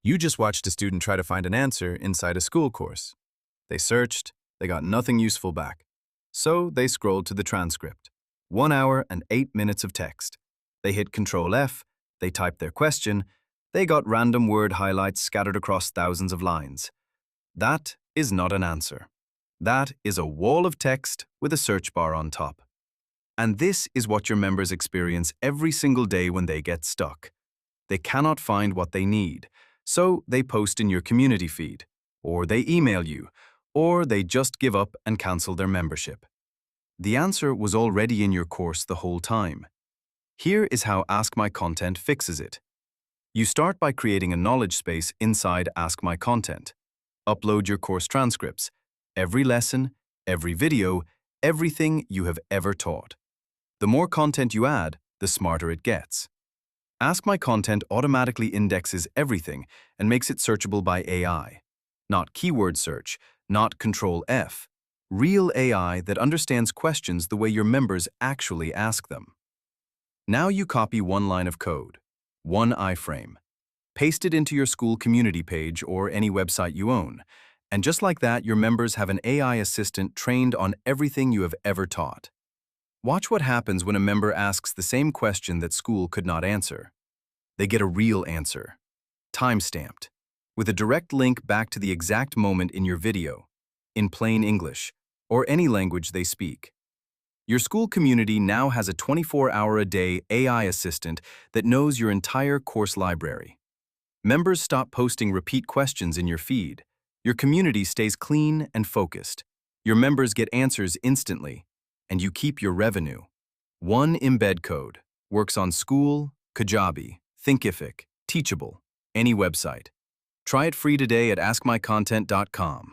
You just watched a student try to find an answer inside a Skool course. They searched, they got nothing useful back. So they scrolled to the transcript. 1 hour and 8 minutes of text. They hit Ctrl+F, they typed their question, they got random word highlights scattered across thousands of lines. That is not an answer. That is a wall of text with a search bar on top. And this is what your members experience every single day when they get stuck. They cannot find what they need, so they post in your community feed, or they email you, or they just give up and cancel their membership. The answer was already in your course the whole time. Here is how AskMyContent fixes it. You start by creating a knowledge space inside AskMyContent. Upload your course transcripts, every lesson, every video, everything you have ever taught. The more content you add, the smarter it gets. AskMyContent automatically indexes everything and makes it searchable by AI. Not keyword search, not Ctrl+F. Real AI that understands questions the way your members actually ask them. Now you copy one line of code, one iframe. Paste it into your Skool community page or any website you own. And just like that, your members have an AI assistant trained on everything you have ever taught. Watch what happens when a member asks the same question that Skool could not answer. They get a real answer, time-stamped, with a direct link back to the exact moment in your video, in plain English, or any language they speak. Your Skool community now has a 24-hour-a-day AI assistant that knows your entire course library. Members stop posting repeat questions in your feed. Your community stays clean and focused. Your members get answers instantly, and you keep your revenue. One embed code works on Skool, Kajabi, Thinkific, Teachable, any website. Try it free today at AskMyContent.com.